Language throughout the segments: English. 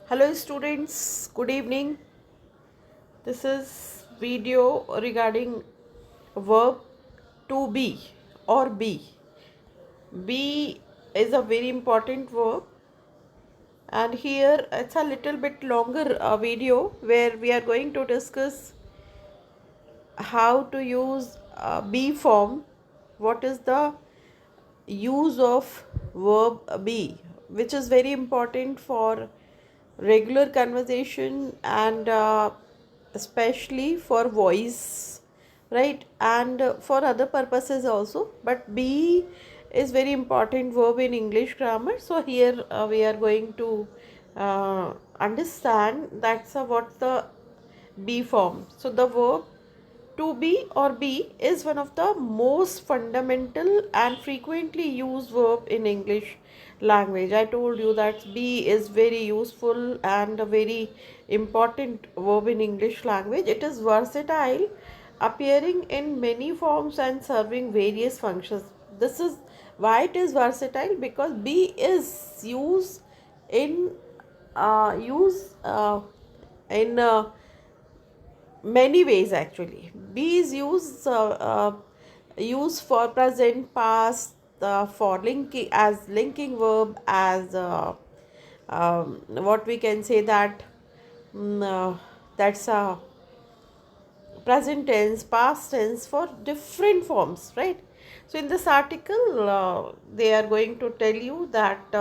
Hello students, good evening. This is video regarding verb to be or be. Be is a very important verb, and here it's a little bit longer video where we are going to discuss how to use be form. What is the use of verb be, which is very important for regular conversation and especially for voice, right, and for other purposes also, but be is very important verb in English grammar. So here we are going to understand that's what the be form. So the verb to be or be is one of the most fundamental and frequently used verb in English language. I told you that be is very useful and a very important verb in English language. It is versatile, appearing in many forms and serving various functions. This is why it is versatile, because be is used in use in many ways actually. Be is used for present, past, for linking, as linking verb, as what we can say that that's a present tense, past tense, for different forms, right? So in this article they are going to tell you that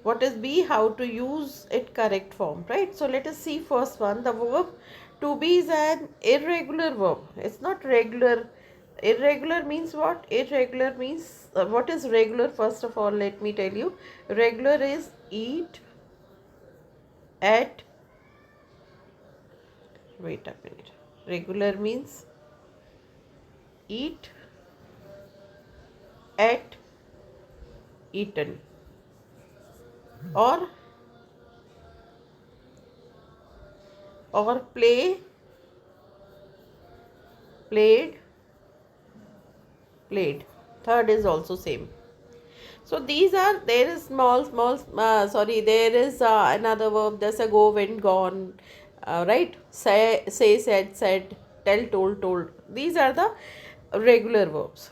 what is be, how to use it correct form, right? So let us see first one. The verb to be is an irregular verb. It's not regular. Irregular means what? Irregular means what is regular? First of all, let me tell you, regular is eat, at, wait a minute, regular means eat, at, eaten, or play, played, played. Third is also same. So these are, there is there is another verb. There's a go, went, gone, right? Say, said, tell, told. These are the regular verbs.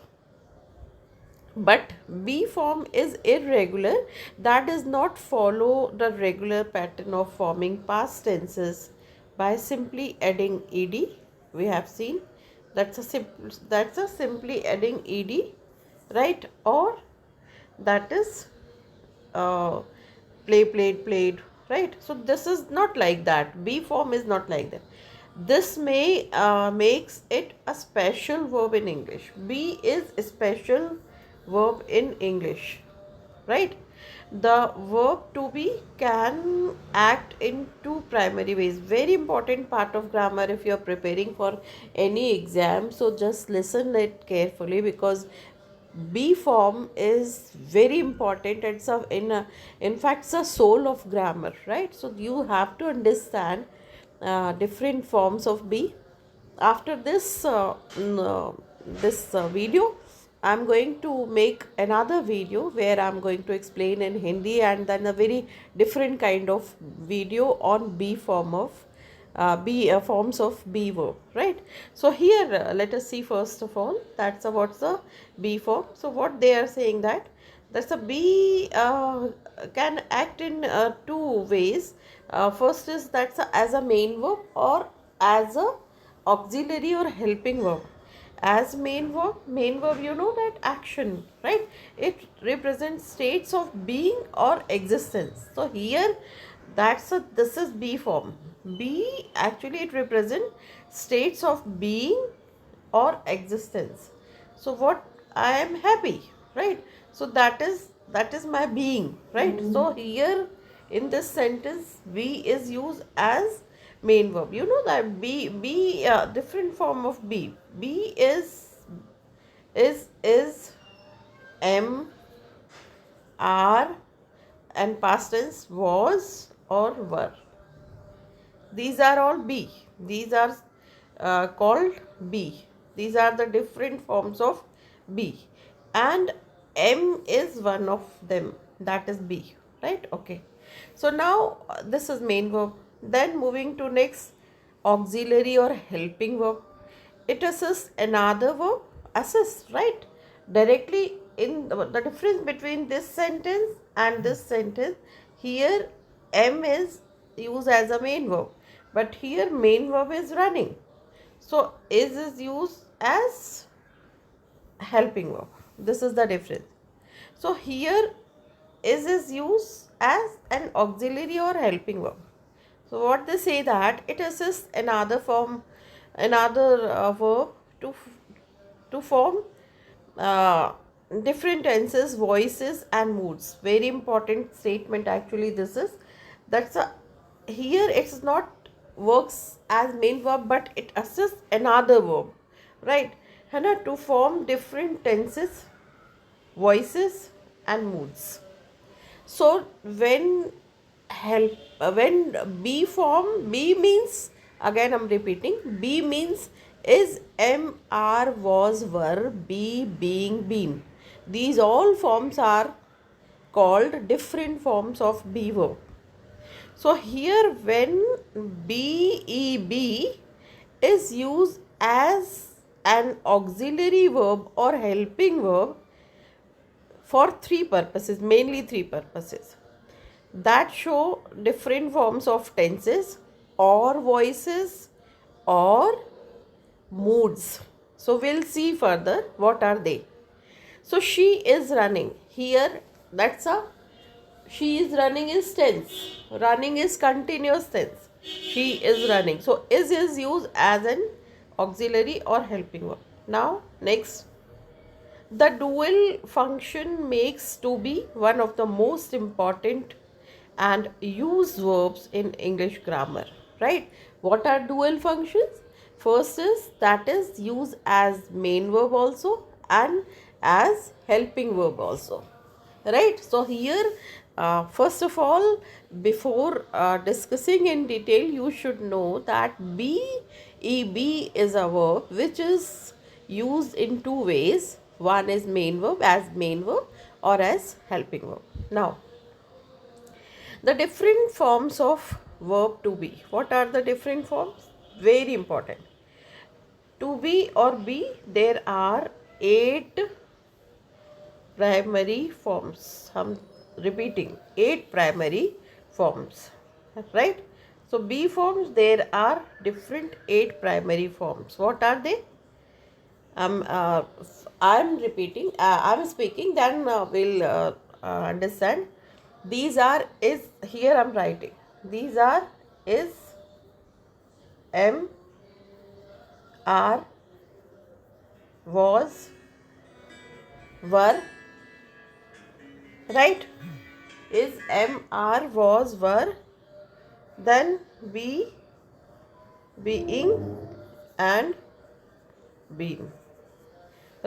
But be form is irregular. That does not follow the regular pattern of forming past tenses by simply adding ed. We have seen that's a simply adding ed, right? Or that is uh, play, played, right? So this is not like that. Be form is not like that. This may makes it a special verb in English. Be is a special verb in English, right? The verb to be can act in two primary ways. Very important part of grammar if you are preparing for any exam. So just listen it carefully, because B form is very important. It's in fact, it's a soul of grammar, right? So you have to understand different forms of B. After this video, I'm going to make another video where I'm going to explain in Hindi, and then a very different kind of video on B form of B forms of be verb, right? So here let us see first of all that's what's the be form. So what they are saying, that's a be can act in two ways. First is that's as a main verb or as a auxiliary or helping verb. As main verb, you know that action, right? It represents states of being or existence. So here this is B form. B actually it represents states of being or existence. So what, I am happy, right? So that is my being, right? So here in this sentence be is used as main verb. You know that be different form of be is am, are, and past tense was or were. These are all be. These are called be. These are the different forms of be, and m is one of them, that is be, right? Okay. So now this is main verb. Then moving to next, auxiliary or helping verb. It assists another verb, assists, right? Directly in the difference between this sentence and this sentence, here am is used as a main verb, but here main verb is running. So is used as helping verb. This is the difference. So here is used as an auxiliary or helping verb. So what they say that it assists another form, another verb to form uh, different tenses, voices, and moods. Very important statement actually. This is that's a here it's not works as main verb, but it assists another verb, right? And to form different tenses, voices, and moods. So when be form, be means, again I'm repeating, be means is, am, are, was, were, be, being, been. These all forms are called different forms of be verb. So here when be is used as an auxiliary verb or helping verb for three purposes, mainly three purposes that show different forms of tenses or voices or moods. So we'll see further what are they. So she is running. Here that's a she is running is tense. Running is continuous tense. She is running. So is used as an auxiliary or helping verb. Now next, the dual function makes to be one of the most important and used verbs in English grammar, right? What are dual functions? First is that is used as main verb also and as helping verb also, right? So here first of all, before discussing in detail, you should know that be is a verb which is used in two ways. One is main verb as main verb or as helping verb. Now the different forms of verb to be. What are the different forms? Very important. To be or be, there are 8 primary forms. I'm repeating, 8 primary forms, right? So be forms, there are different 8 primary forms. What are they? I'm repeating, I'm speaking, then we'll understand. These are is, here I'm writing. These are is, am, are, was, were, right? Is, am, are, was, were, then be, being, and been.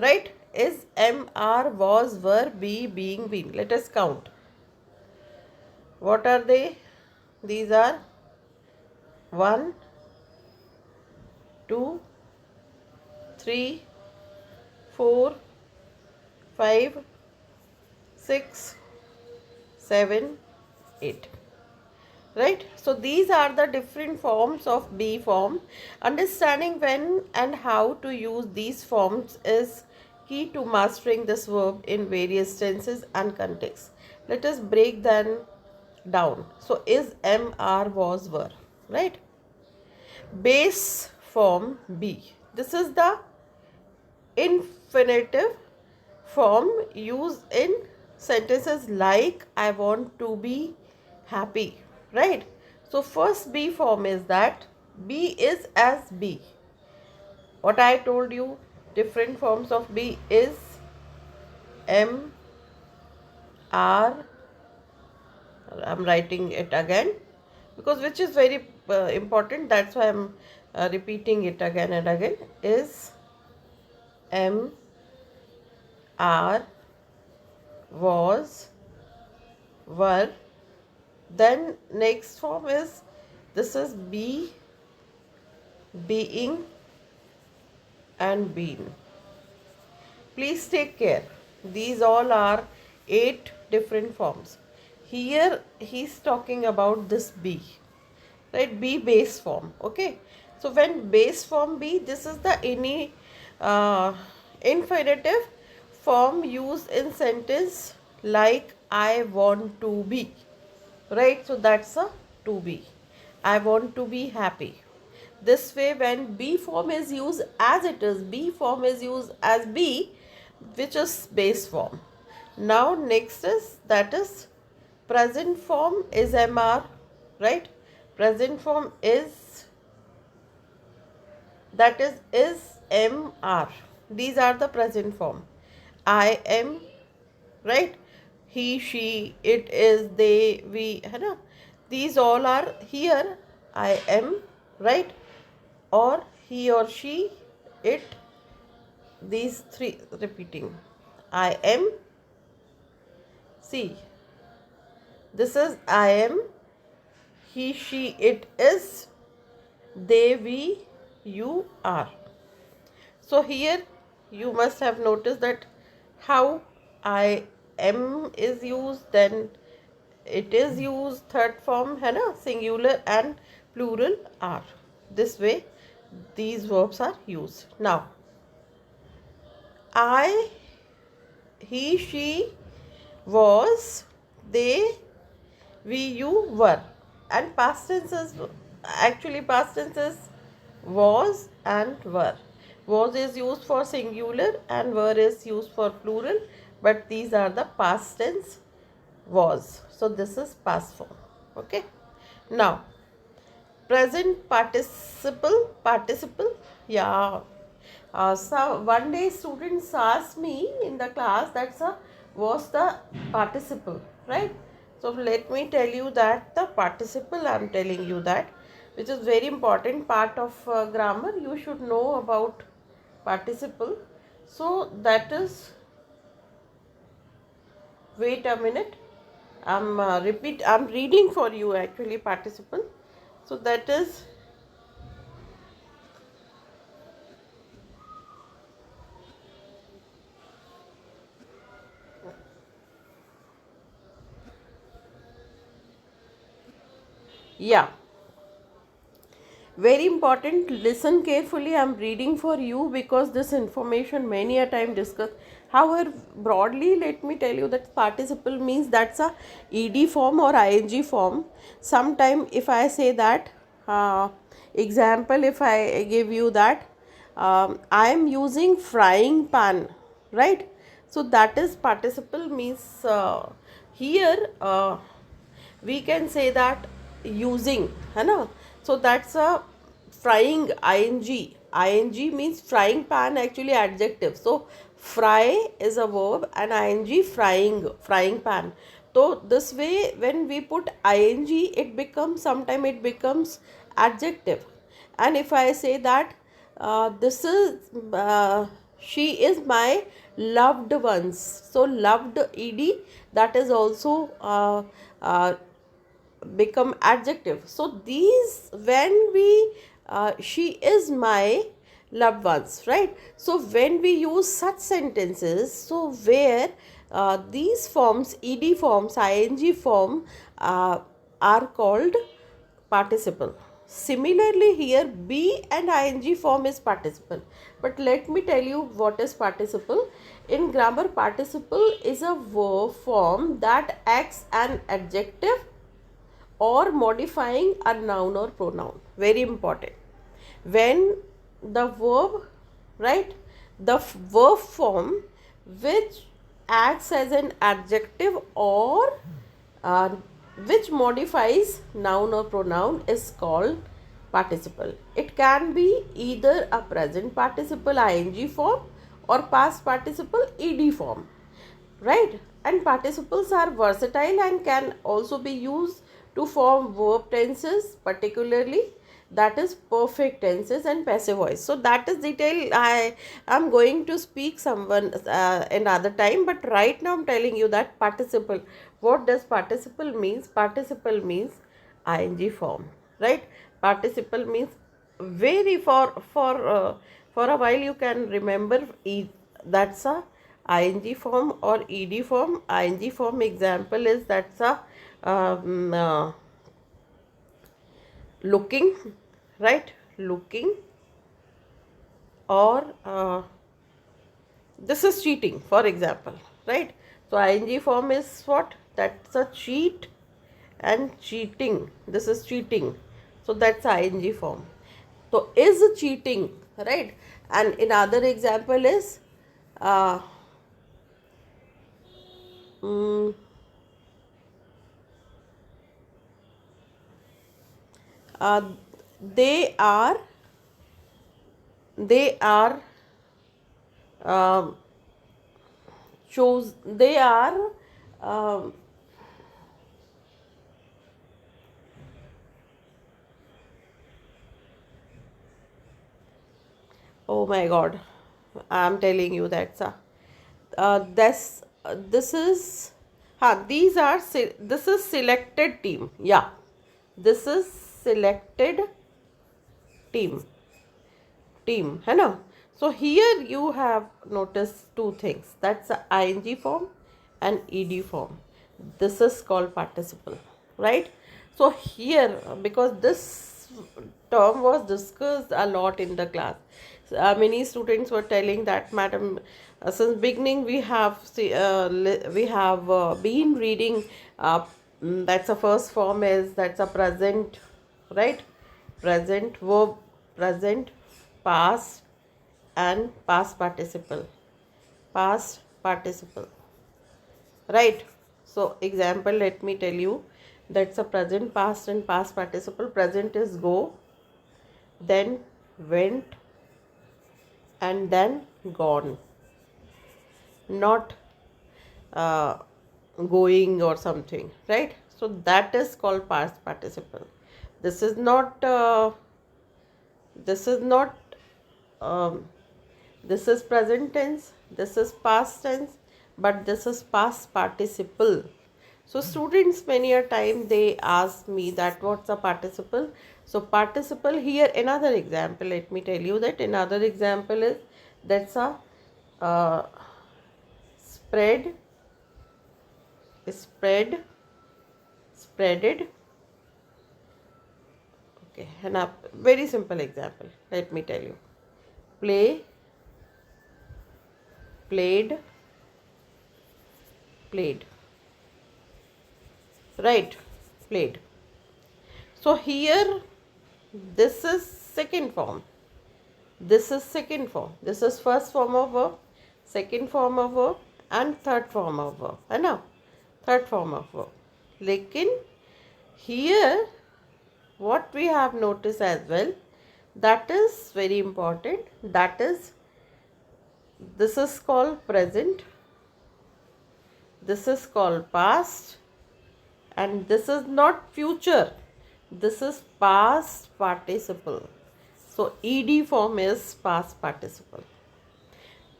Right? Is, am, are, was, were, be, being, been. Let us count. What are they? These are 1, 2, 3, 4, 5, 6, 7, 8. Right? So these are the different forms of be form. Understanding when and how to use these forms is key to mastering this verb in various tenses and contexts. Let us break them down. So is, am, are, was, were. Right? Base form be. This is the infinitive form used in sentences like I want to be happy, right? So first be form is that be is as be. What I told you, different forms of be is, am, are, I'm writing it again because which is very important, that's why I'm repeating it again and again. Is, am, are, was, were. Then next form is, this is be, being, and been. Please take care. These all are 8 different forms. here he's talking about this be, right? Be base form. Okay, so when base form be, this is the any infinitive form used in sentence like I want to be, right? So that's a to be. I want to be happy. This way, when be form is used as it is, be form is used as be, which is base form. Now next is, that is present form is MR, right? Present form is, that is MR. These are the present form. I am, right? He, she, it is, they, we, है ना? These all are here. I am, right? Or he or she, it, these three repeating. I am, see, this is I am, he, she, it is, they, we, you are. So here you must have noticed that how I am is used, then it is used, third form है ना, singular and plural are. This way these verbs are used. Now I, he, she, was, they, we, you, were. And past tenses, actually past tenses was and were. Was is used for singular and were is used for plural, but these are the past tense was. So this is past form. Okay. Now present participle, yeah. So one day students asked me in the class, that's a was the participle, right? So let me tell you that the participle, I am telling you that, which is very important part of grammar. You should know about participle. So that is, wait a minute, I'm reading for you actually participle. So that is, yeah, very important. Listen carefully, I'm reading for you because this information many a time discussed. However, broadly let me tell you that participle means that's a ed form or ing form. Sometime if I say that, example, if I give you that, I am using frying pan, right? So that is participle means, here we can say that using, है ना? So that's a frying ing means frying pan, actually adjective. So fry is a verb and ing frying pan. So this way when we put ing, it becomes, sometime it becomes adjective. And if I say that, this is, she is my loved ones, so loved ed, that is also uh, become adjective. So these, when we, she is my loved ones, right? So when we use such sentences, so where these forms, ed forms, ing form, are called participle. Similarly here be and ing form is participle. But let me tell you what is participle. In grammar, participle is a verb form that acts an adjective or modifying a noun or pronoun. Very important. When the verb, right, the verb form which acts as an adjective or uh, which modifies noun or pronoun is called participle. It can be either a present participle ing form or past participle ed form, right? And participles are versatile and can also be used to form verb tenses, particularly that is perfect tenses and passive voice. So that is detail I am going to speak someone another time, but right now I'm telling you that participle, what does participle means? Participle means ing form, right? Participle means, very for a while you can remember, that's a ing form or ed form. Ing form example is, that's a um, uh, looking, right? Looking, or this is cheating, for example, right? So ing form is what? That's a cheat and cheating. This is cheating, so that's ing form. So is cheating, right? And another example is uh, mm, uh, they are they are um, chose they are um, oh my god, I'm telling you that's a this is these are this is selected team. Yeah, this is selected team है ना. So here you have noticed two things, that's a ing form and ed form. This is called participle, right? So here, because this term was discussed a lot in the class, many students were telling that, madam, since beginning we have been reading, that's the first form is, that's a present, right? Present verb, present, past, and past participle. Past participle, right? So example, let me tell you, that's a present, past, and past participle. Present is go, then went, and then gone, not uh, going or something, right? So that is called past participle. This is not this is not um, this is present tense, this is past tense, but this is past participle. So students, many a time they ask me that what's a participle. So participle, here another example, let me tell you that another example is, that's a uh, spread, spreaded. Okay, and a very simple example, let me tell you, play, played, played, right? Played. So here, this is second form, this is second form, this is first form of verb, second form of verb, and third form of verb, है ना? Third form of verb. लेकिन here what we have noticed as well, that is very important, that is, this is called present, this is called past, and this is not future, this is past participle. So ed form is past participle,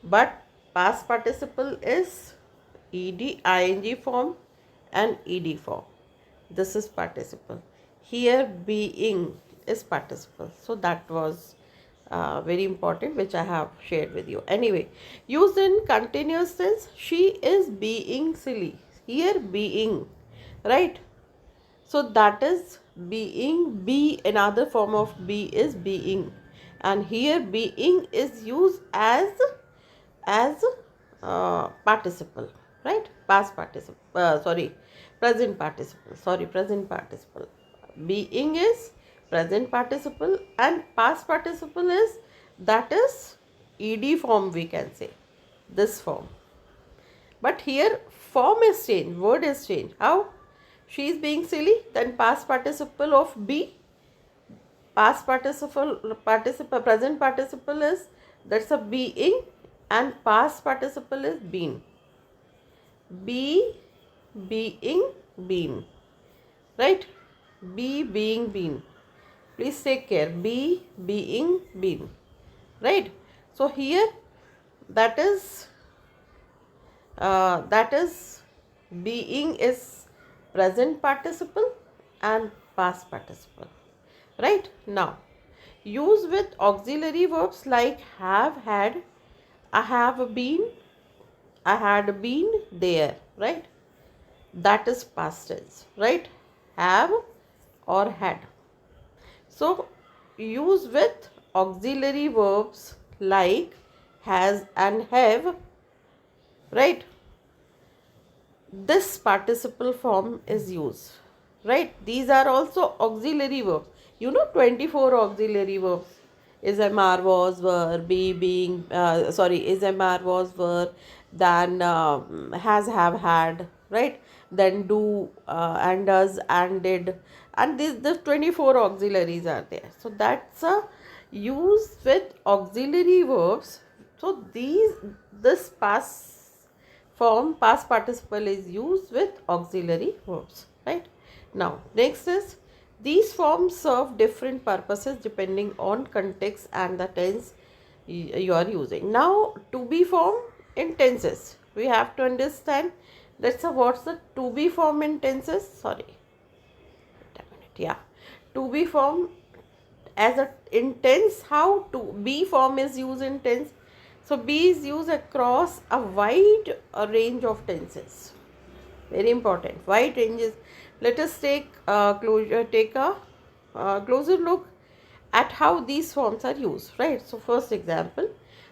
but past participle is ed, ing form, and ed form. This is participle. Here being is participle. So that was very important, which I have shared with you. Anyway, used in continuous tense, she is being silly. Here being, right? So that is being. Be, another form of be is being, and here being is used as participle, right? Past participle, sorry, present participle, sorry, present participle. Being is present participle, and past participle is, that is ed form, we can say, this form. But here form is changed, word is changed. How? She is being silly, then past participle of be, past participle, present participle is, that's a being, and past participle is been. Be, being, been, right? Be, being, been. Please take care. Be, being, been, right? So here, that is being is present participle and past participle, right? Now use with auxiliary verbs like have, had, I have been, I had been there, right? that is past tense, right? Have or had. So use with auxiliary verbs like has and have, right? This participle form is used, right? These are also auxiliary verbs. 24 auxiliary verbs. Is, MR, was, were, be, being, is, MR, was, were, then has, have, had, right? Then do, and does, and did, and the 24 auxiliaries are there. So that's a use with auxiliary verbs. So this past participle is used with auxiliary verbs, right? Now next is, these forms serve different purposes depending on context and the tense you are using. Now to be form in tenses, we have to understand. Let's say, what's the to be form in tenses? Sorry, wait a minute. Yeah, to be form as a in tense. How to be form is used in tense? So be is used across a wide range of tenses. Very important, wide ranges. Let us take a closer look at how these forms are used, right? So first example,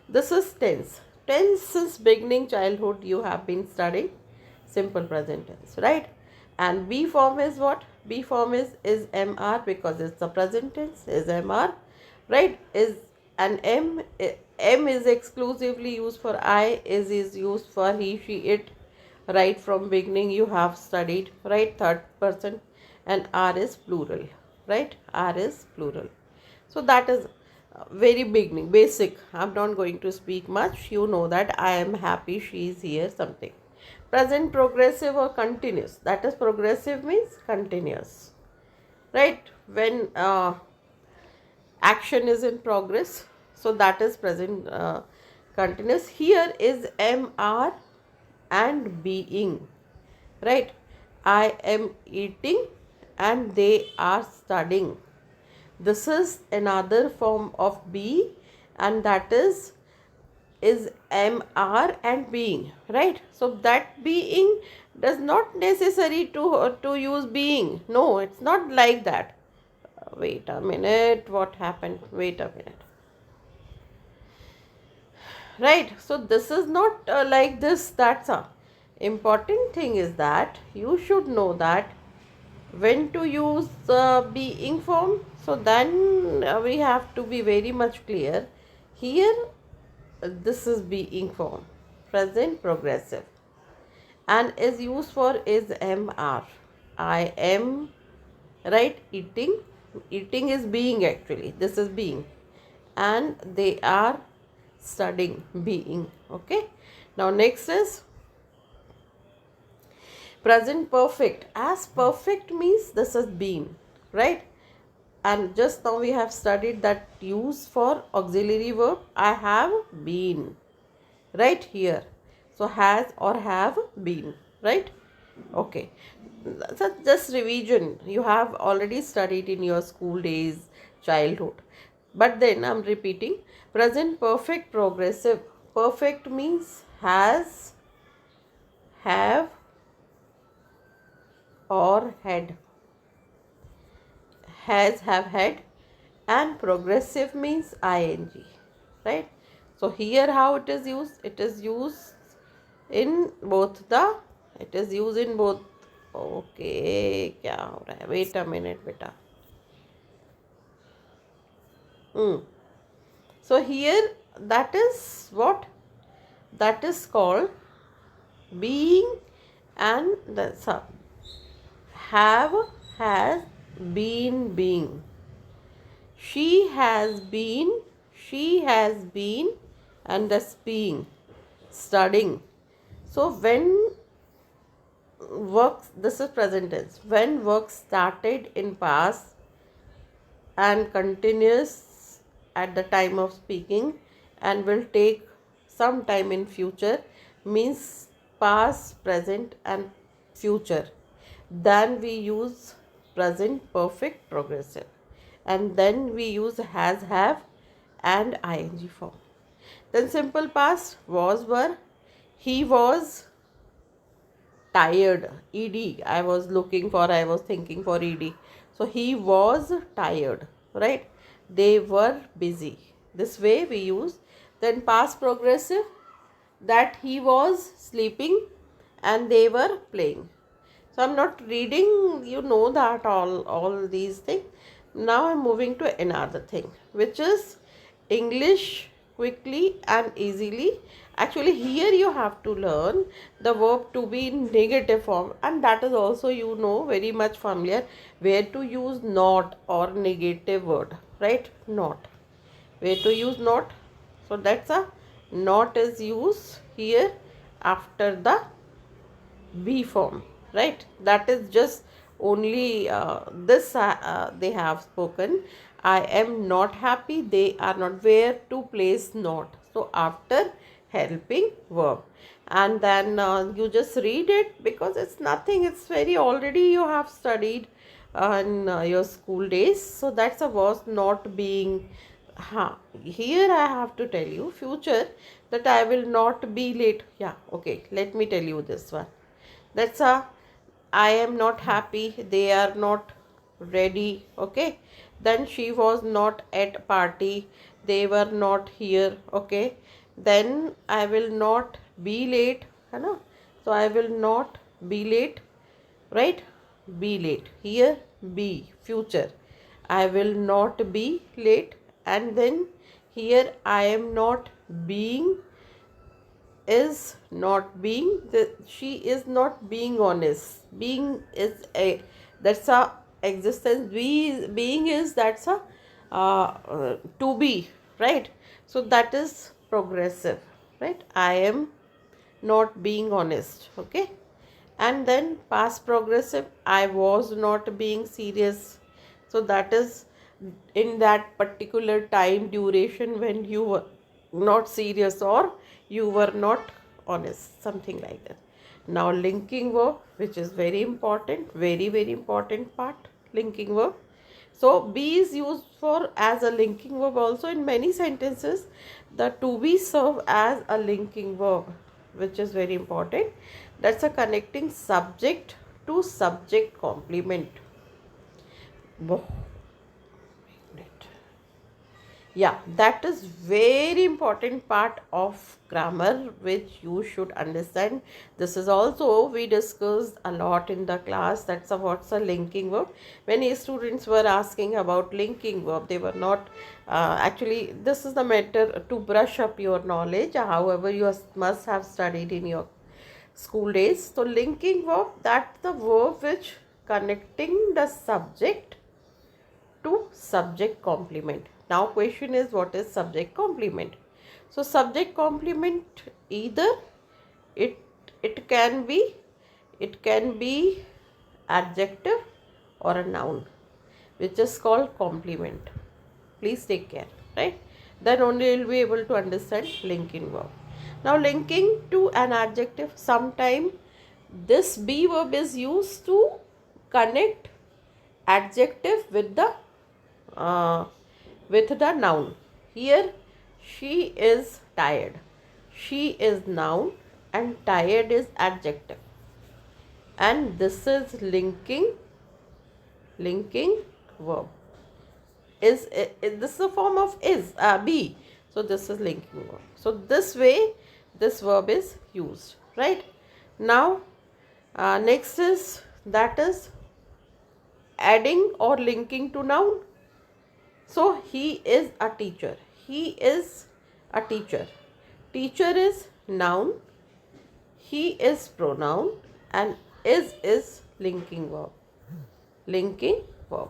this is tense. Tense, since beginning childhood you have been studying simple present tense, right? And B form is what? B form is MR, because it's the present tense, is MR, right? Is an M is exclusively used for I, is used for he, she, it, right? From beginning you have studied, right? Third person. And R is plural, right? R is plural. So that is very beginning, basic. I'm not going to speak much. You know that I am happy, she is here, something. Present progressive or continuous. That is, progressive means continuous, right? When action is in progress, so that is present continuous. Here is MR and being, right? I am eating and they are studying. This is another form of be, and that is MR and being, right? So that being does not necessary to use being. No, it's not like that. Wait a minute, what happened? Wait a minute. Right, so this is not like this. That's a important thing, is that you should know that when to use being form. So then we have to be very much clear here. This is being form, present progressive, and is used for is MR. I am, right, eating. Eating is being, actually. This is being. And they are studying, being. Okay. Now next is present perfect. As perfect means this is been, right? And just now we have studied that use for auxiliary verb. I have been, right here. So has or have been, right? Okay. So just revision. You have already studied in your school days, childhood. But then I'm repeating. Present perfect progressive. Perfect means has, have, or had. Has, have, had. And progressive means ing, right? So here how it is used? It is used in both the, it is used in both. Okay, क्या हो रहा है? Wait a minute, beta. So here that is what? That is called being, and the sub. Have, has, been, being. She has been, and thus being, studying. So when work, this is present tense. When work started in past and continues at the time of speaking and will take some time in future, means past, present and future. Then we use present perfect progressive, and then we use has, have and ing form. Then simple past, was, were. He was tired. Ed, I was looking for, I was thinking for ed. So he was tired, right? They were busy. This way we use. Then past progressive, that he was sleeping and they were playing. So I'm not reading, you know that all these things. Now I'm moving to another thing, which is English quickly and easily. Actually here you have to learn the verb to be in negative form, and that is also, you know, very much familiar, where to use not or negative word, right? Not, where to use not. So that's a not is used here after the B form, right? That is just only this they have spoken. I am not happy. They are not. Where to place not. So after helping verb, and then you just read it because it's nothing. It's very already you have studied in your school days. So that's a was not being. Here I have to tell you future that I will not be late. Yeah, okay. Let me tell you this one. That's a I am not happy, they are not ready. Okay, then she was not at party, they were not here. Okay, then I will not be late, है ना? So I will not be late, right? Be late here, be future, I will not be late. And then here I am not being is not being, she is not being honest. Being is a, that's a existence. Being is, that's a to be, right? So that is progressive, right? I am not being honest. Okay, and then past progressive, I was not being serious. So that is in that particular time duration when you were not serious or you were not honest, something like that. Now linking verb, which is very important, very important part, linking verb. So be is used for as a linking verb also in many sentences. The to be serve as a linking verb, which is very important. That's a connecting subject to subject complement. Yeah, that is very important part of grammar which you should understand. This is also we discussed a lot in the class. That's a what's a linking verb. Many students were asking about linking verb. They were not actually, this is the matter to brush up your knowledge. However, you must have studied in your school days. So linking verb, that's the verb which connecting the subject to subject complement. Now question is, what is subject complement? So subject complement, either it it can be it can be adjective or a noun, which is called complement. Please take care, right? Then only you'll be able to understand linking verb. Now linking to an adjective, sometime this be verb is used to connect adjective uh, with the noun. Here she is tired. She is noun and tired is adjective. And this is linking verb. Is this is a form of is be. So this is linking verb. So this way this verb is used, right? Now next is, that is adding or linking to noun. So he is a teacher. He is a teacher. Teacher is noun. He is pronoun, and is linking verb. Linking verb.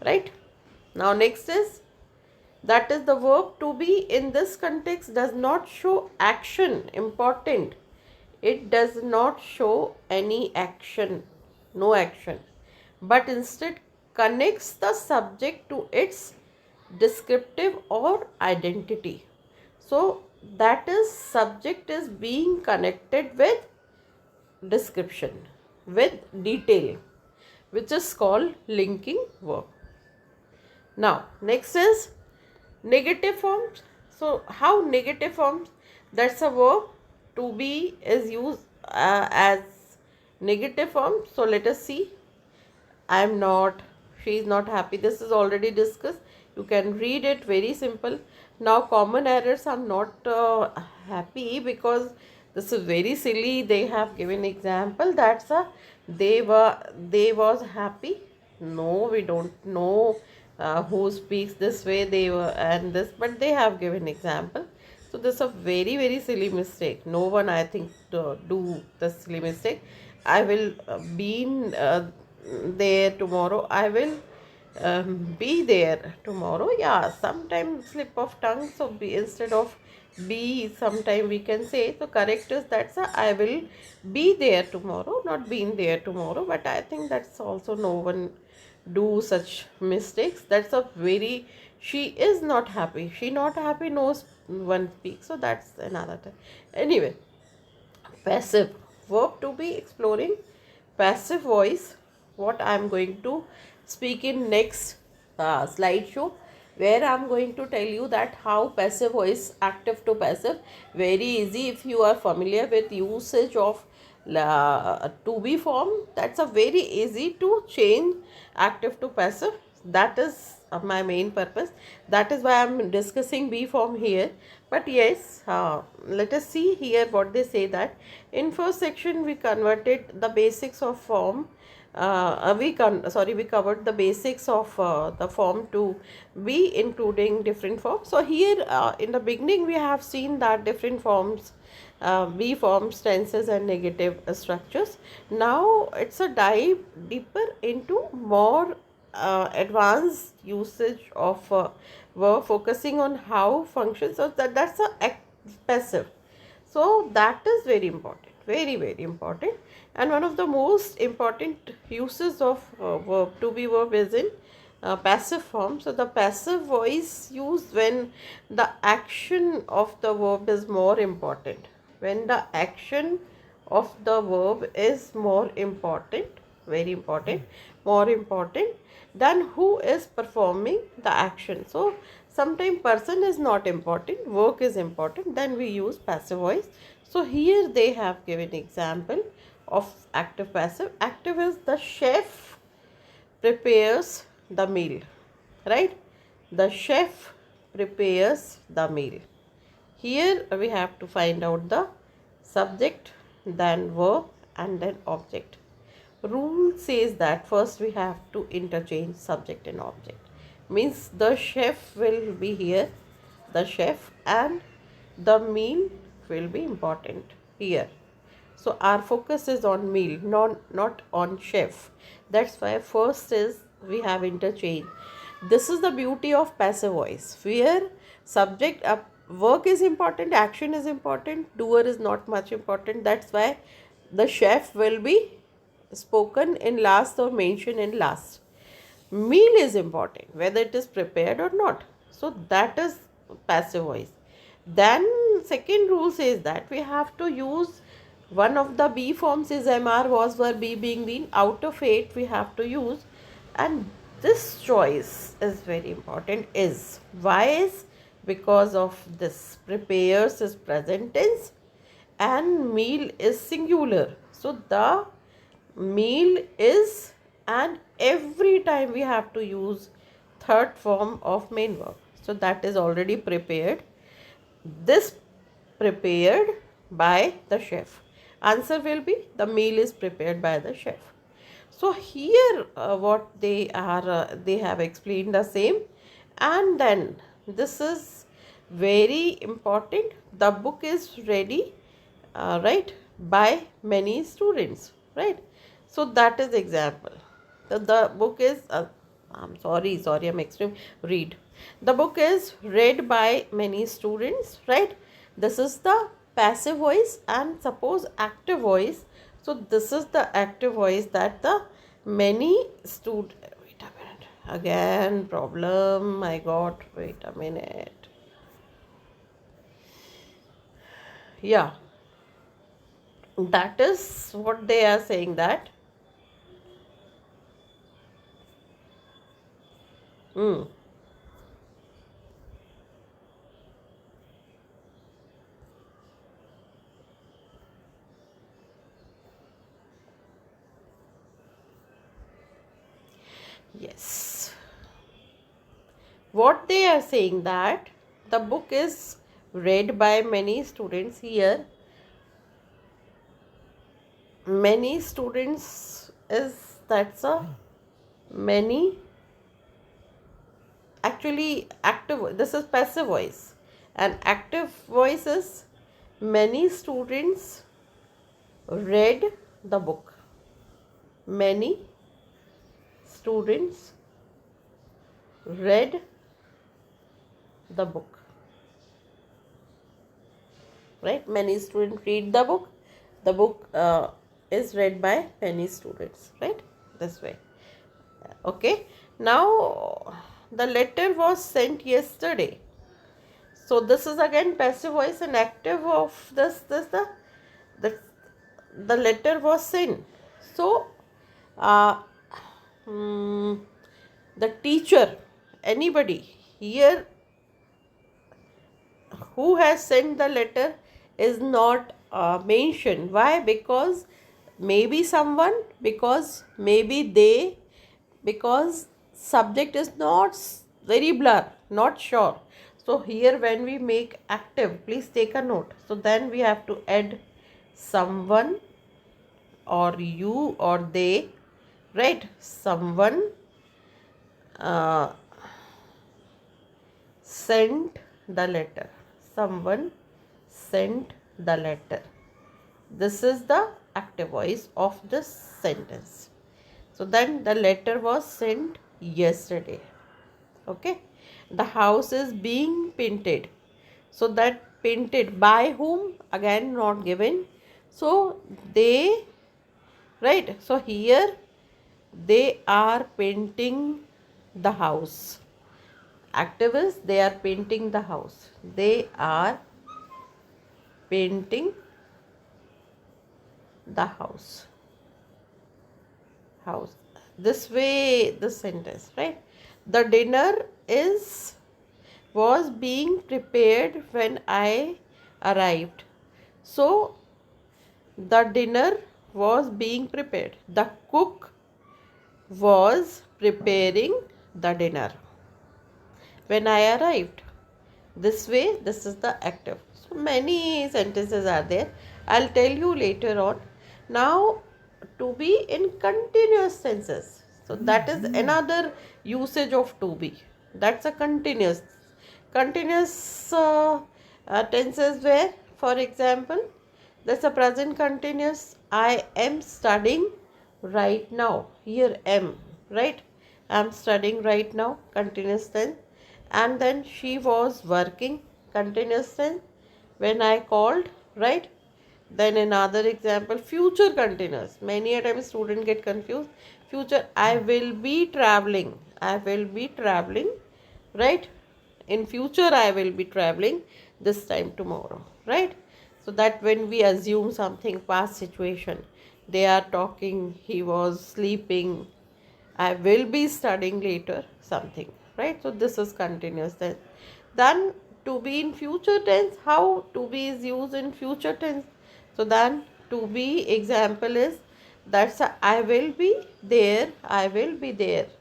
Right? Now next is, that is the verb to be in this context does not show action. Important. It does not show any action. No action. But instead connects the subject to its descriptive or identity. So that is, subject is being connected with description, with detail, which is called linking verb. Now next is negative forms. So how negative forms? That's a verb to be is used as negative form. So let us see. I am not, she is not happy. This is already discussed. You can read it, very simple. Now, common errors, I'm not happy because this is very silly. They have given example. That's a they was happy. No, we don't know who speaks this way. They were and this, but they have given example. So this is a very very silly mistake. No one, I think, do the silly mistake. I will be there tomorrow. I will be there tomorrow. Yeah, sometime slip of tongue. So be, instead of be, sometime we can say, so correct is that's a I will be there tomorrow, not been there tomorrow. But I think that's also no one do such mistakes. That's a very, she is not happy. She not happy, no one speaks. So that's another time. Anyway, passive verb to be exploring. Passive voice, what I am going to speak in next slideshow, where I am going to tell you that how passive voice, active to passive, very easy. If you are familiar with usage of to be form, that's a very easy to change active to passive. That is my main purpose. That is why I am discussing be form here. But yes, let us see here what they say, that in first section we converted the basics of form. We covered the basics of the form to be, including different forms. So here in the beginning we have seen that different forms, be forms, tenses and negative structures. Now it's a dive deeper into more advanced usage of verb, focusing on how functions. So that's a passive. So that is very important, very very important. And one of the most important uses of verb to be verb is in passive form. So the passive voice used when the action of the verb is more important. When the action of the verb is more important, very important, more important than who is performing the action. So sometimes person is not important, work is important, then we use passive voice. So here they have given example of active passive. Active is the chef prepares the meal, right? The chef prepares the meal. Here we have to find out the subject, then verb and then object. Rule says that first we have to interchange subject and object. Means the chef will be here, the chef, and the meal will be important here. So our focus is on meal, not on chef. That's why first is we have interchange. This is the beauty of passive voice, where subject work is important, action is important, doer is not much important. That's why the chef will be spoken in last or mentioned in last. Meal is important, whether it is prepared or not. So that is passive voice. Then second rule says that we have to use one of the be forms is MR, was, were, be, being, been. Out of 8 we have to use, and this choice is very important. Is why is because of this prepares is present tense and meal is singular. So the meal is, and every time we have to use third form of main verb. So that is already prepared. This prepared by the chef. Answer will be the meal is prepared by the chef. So here what they have explained the same. And then this is very important. The book is ready, right, by many students, right? So that is example. The book is I'm sorry, I'm extreme. Read. The book is read by many students, right? This is the passive voice, and suppose active voice. So this is the active voice, that the many students. Wait a minute. Again problem. I got. Wait a minute. Yeah. That is what they are saying, that. Hmm. Yes. What they are saying that the book is read by many students here. Many students is that's a many actually active. This is passive voice, and active voice is many students read the book. Many students read the book. Right? Many students read the book. The book is read by many students. Right? This way. Okay. Now the letter was sent yesterday. So this is again passive voice, and active of the the letter was sent. So uh, hmm, the teacher, anybody here who has sent the letter is not mentioned. Why? Because maybe someone, because maybe they, because subject is not very blur, not sure. So here when we make active, please take a note. So then we have to add someone or you or they, right? Someone uh, sent the letter. Someone sent the letter. This is the active voice of this sentence. So then the letter was sent yesterday. Okay. The house is being painted. So that painted by whom? Again not given. So they, right? So here they are painting the house. Active is they are painting the house. They are painting the house. House. This way the sentence, right? The dinner was being prepared when I arrived. So the dinner was being prepared. The cook was preparing the dinner when I arrived. This way, this is the active. So many sentences are there. I'll tell you later on. Now, to be in continuous tenses. So that is another usage of to be. That's a continuous. Continuous tenses where, for example, that's a present continuous. I am studying right now. Here am, right? I am studying right now. Continuous tense. And then she was working. Continuous tense. When I called, right? Then another example, future continuous. Many a time students get confused. Future, I will be traveling. I will be traveling, right? In future, I will be traveling this time tomorrow, right? So that when we assume something past situation, they are talking, he was sleeping, I will be studying later, something, right? So this is continuous tense. Then to be in future tense, how to be is used in future tense. So then to be example is that's a, I will be there,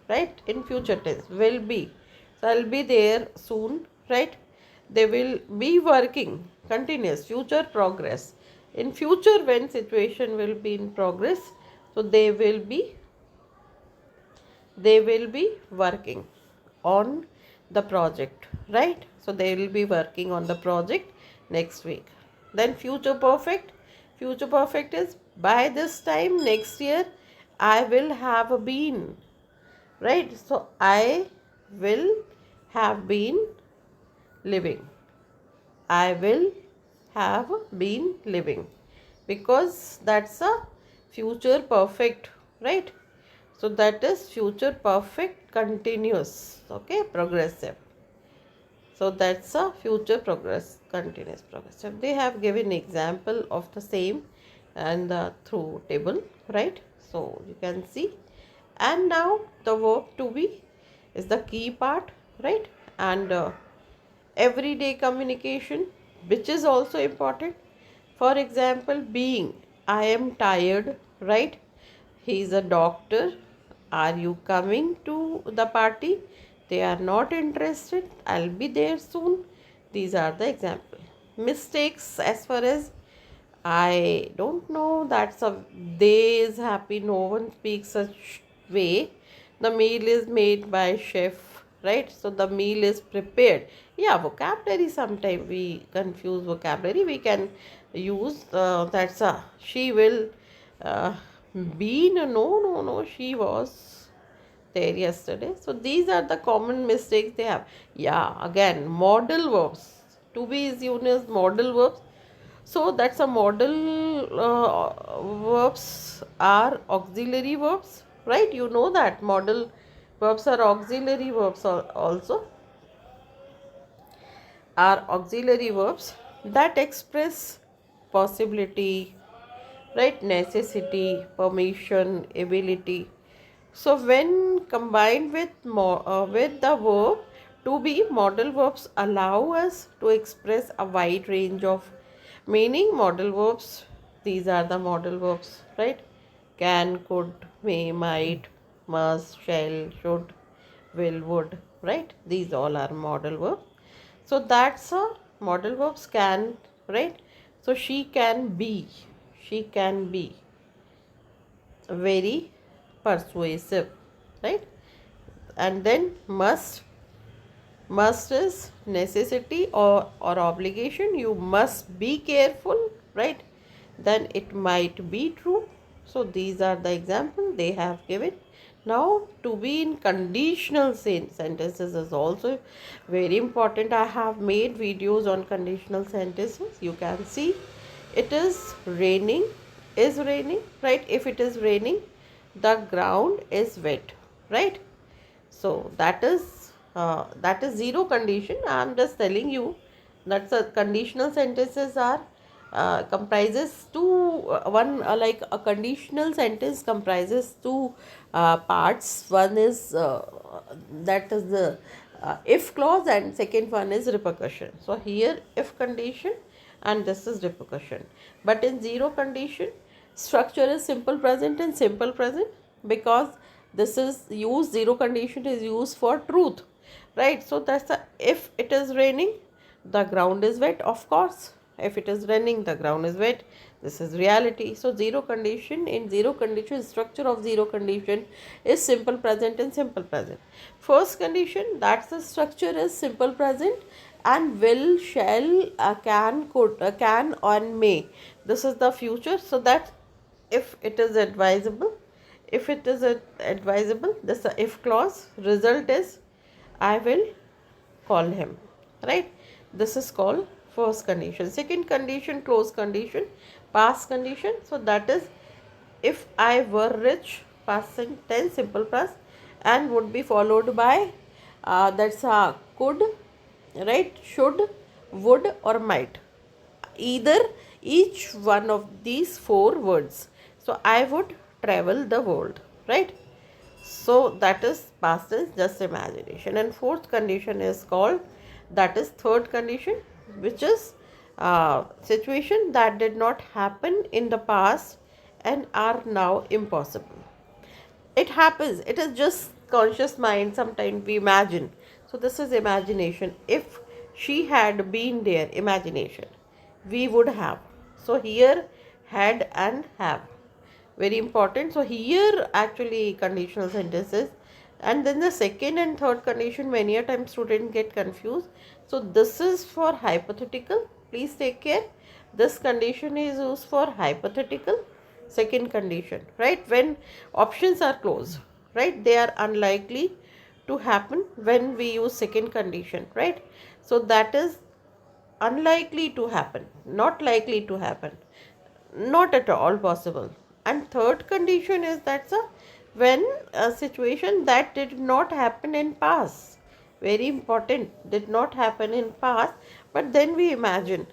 right? In future tense, will be. So I'll be there soon, right? They will be working, continuous, future progress. In future, when situation will be in progress, so they will be working on the project, right? So they will be working on the project next week. Then future perfect is by this time next year I will have been, right? So I will have been living. I will have been living, because that's a future perfect, right? So that is future perfect continuous, okay, progressive. So that's a future progress, continuous progressive. They have given example of the same and through table, right? So you can see. And now the verb to be is the key part, right? And everyday communication, which is also important. For example, being, I am tired, right? He is a doctor. Are you coming to to the party. They are not interested. I'll be there soon. These are the examples. Mistakes, as far as I don't know, that's a they is happy. No one speaks such way. The meal is made by chef, right? So the meal is prepared. Yeah, vocabulary, sometimes we confuse vocabulary. We can use that's a she will uh, be no, she was there yesterday. So these are the common mistakes they have. Yeah, again, model verbs. To be is used as model verbs. So that's a model verbs are auxiliary verbs, right? You know that model verbs are auxiliary verbs also, are auxiliary verbs that express possibility, right? Necessity, permission, ability. So when combined with with the verb to be, modal verbs allow us to express a wide range of meaning. Modal verbs, these are the modal verbs, right? Can, could, may, might, must, shall, should, will, would, right? These all are modal verbs. So that's a modal verbs can, right? So she can be very persuasive, right? And then must is necessity or obligation. You must be careful, right? Then it might be true. So these are the examples they have given. Now to be in conditional sentences is also very important. I have made videos on conditional sentences. You can see it is raining, right? If it is raining, the ground is wet, right? So that is zero condition. I am just telling you that's a conditional sentences are comprises two one like a conditional sentence comprises two parts. One is that is the if clause, and second one is repercussion. So here if condition and this is repercussion. But in zero condition, structure is simple present and simple present, because this is used, zero condition is used for truth, right? So that's the if it is raining, the ground is wet. Of course, if it is raining, the ground is wet. This is reality. So zero condition, in zero condition, structure of zero condition is simple present and simple present. First condition, that's the structure is simple present and will, shall, can, could, can and may. This is the future. So that if it is advisable, if it is advisable, this if clause, result is I will call him, right? This is called first condition. Second condition, close condition, past condition. So that is if I were rich, past tense, simple past, and would be followed by that's could, right? Should, would, or might. Either each one of these four words. So I would travel the world, right? So that is past tense, just imagination. And fourth condition is called, that is third condition, which is situation that did not happen in the past and are now impossible. It happens, it is just conscious mind, sometimes we imagine. So this is imagination. If she had been there, imagination, we would have. So here had and have, very important. So here actually conditional sentences. And then the second and third condition, many a time students get confused. So this is for hypothetical, please take care. This condition is used for hypothetical. Second condition, right? When options are closed, right? They are unlikely to happen when we use second condition, right? So that is unlikely to happen, not likely to happen, not at all possible. And third condition is that's a when a situation that did not happen in past, very important, did not happen in past, but then we imagine,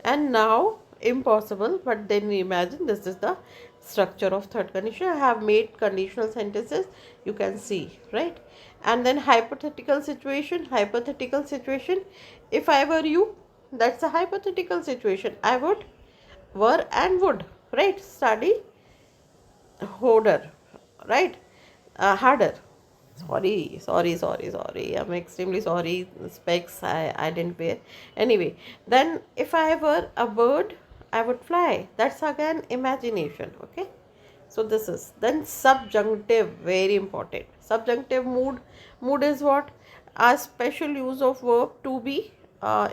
and now impossible, but then we imagine. This is the structure of third condition. I have made conditional sentences, you can see, right? And then hypothetical situation, if I were you, that's a hypothetical situation. I would, were, and would, right? Study harder, right? Harder. Sorry. I'm extremely sorry. Specs I didn't wear. Anyway, then if I were a bird, I would fly. That's again imagination. Okay. So this is then subjunctive, very important. Subjunctive mood is what? A special use of verb to be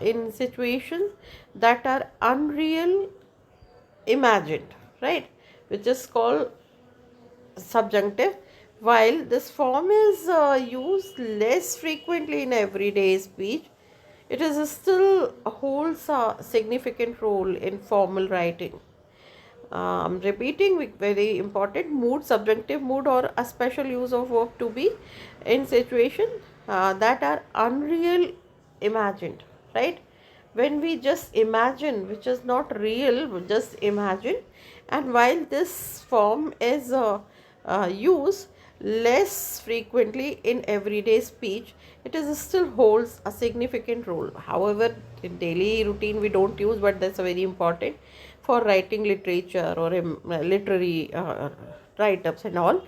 in situations that are unreal, imagined, right? Which is called subjunctive. While this form is used less frequently in everyday speech, it is still holds a significant role in formal writing. Repeating with very important mood, subjunctive mood, or a special use of verb to be in situation that are unreal, imagined, right? When we just imagine, which is not real, we just imagine. And while this form is used less frequently in everyday speech, it is still holds a significant role. However, in daily routine we don't use, but that's a very important for writing literature or literary write-ups and all,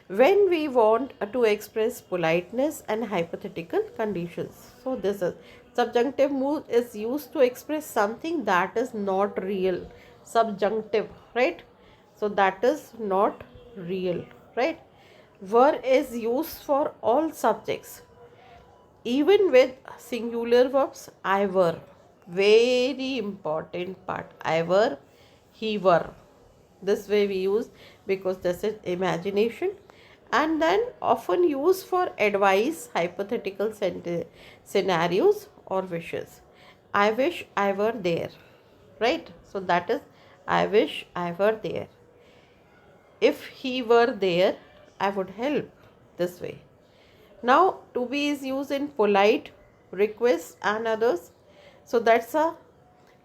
when we want to express politeness and hypothetical conditions. So this is subjunctive mood is used to express something that is not real. Subjunctive, right? So that is not real, right? Were is used for all subjects, even with singular verbs. I were, very important part. I were, he were. This way we use, because this is imagination. And then often used for advice, hypothetical scenarios, or wishes. I wish I were there, right? So that is I wish I were there. If he were there, I would help. This way. Now, to be is used in polite, request, and others. So that's a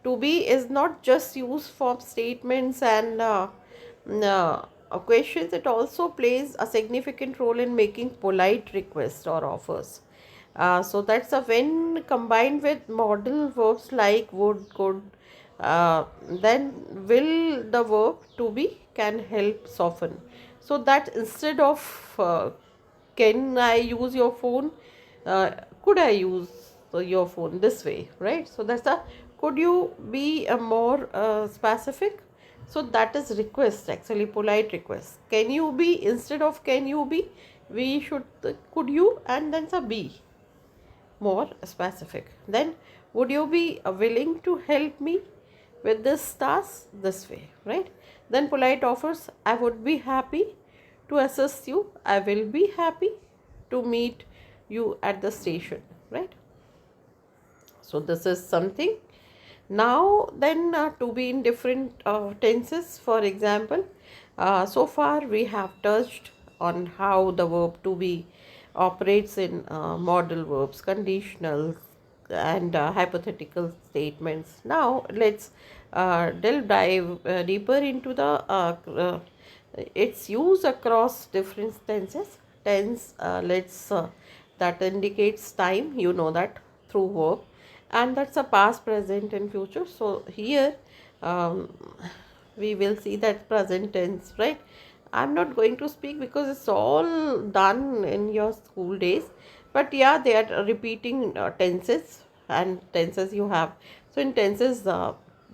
to be is not just used for statements and questions. It also plays a significant role in making polite requests or offers. So that's a when combined with modal verbs like would, could, then will, the verb to be can help soften. So that instead of can I use your phone, uh, could I use your phone, this way, right? So that's a could you be a more specific. So that is request, actually polite request. Can you be, instead of can you be, we should could you, and then a be more specific. Then would you be willing to help me with this task, this way, right? Then polite offers, I would be happy to assist you, I will be happy to meet you at the station, right? So this is something. Now then, to be in different tenses. For example, so far we have touched on how the verb to be operates in modal verbs, conditionals, and hypothetical statements. Now let's dive deeper into the its use across different tenses. Tense, let's that indicates time, you know that, through verb, and that's a past, present, and future. So here um, we will see that present tense, right? I'm not going to speak because it's all done in your school days, but yeah, they are repeating tenses, and tenses you have. So in tenses,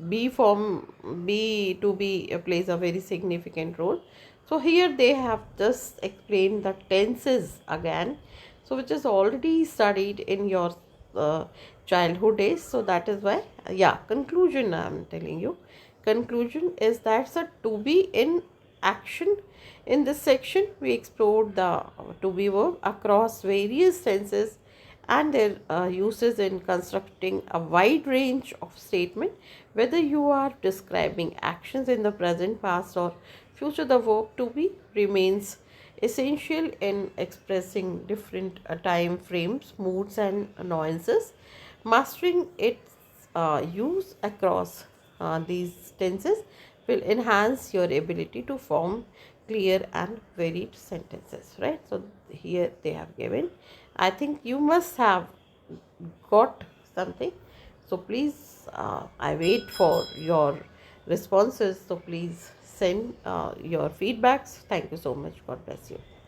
be form, be to be plays a very significant role. So here they have just explained the tenses again, so which is already studied in your uh, childhood days. So that is why, yeah, conclusion I'm telling you. Conclusion is that's a to be in action. In this section we explored the to be verb across various tenses and their uses in constructing a wide range of statement. Whether you are describing actions in the present, past, or future, the verb to be remains essential in expressing different time frames, moods, and nuances. Mastering its use across these tenses will enhance your ability to form clear and varied sentences, right? So here they have given. I think you must have got something. So please, I wait for your responses. So please send your feedbacks. Thank you so much. God bless you.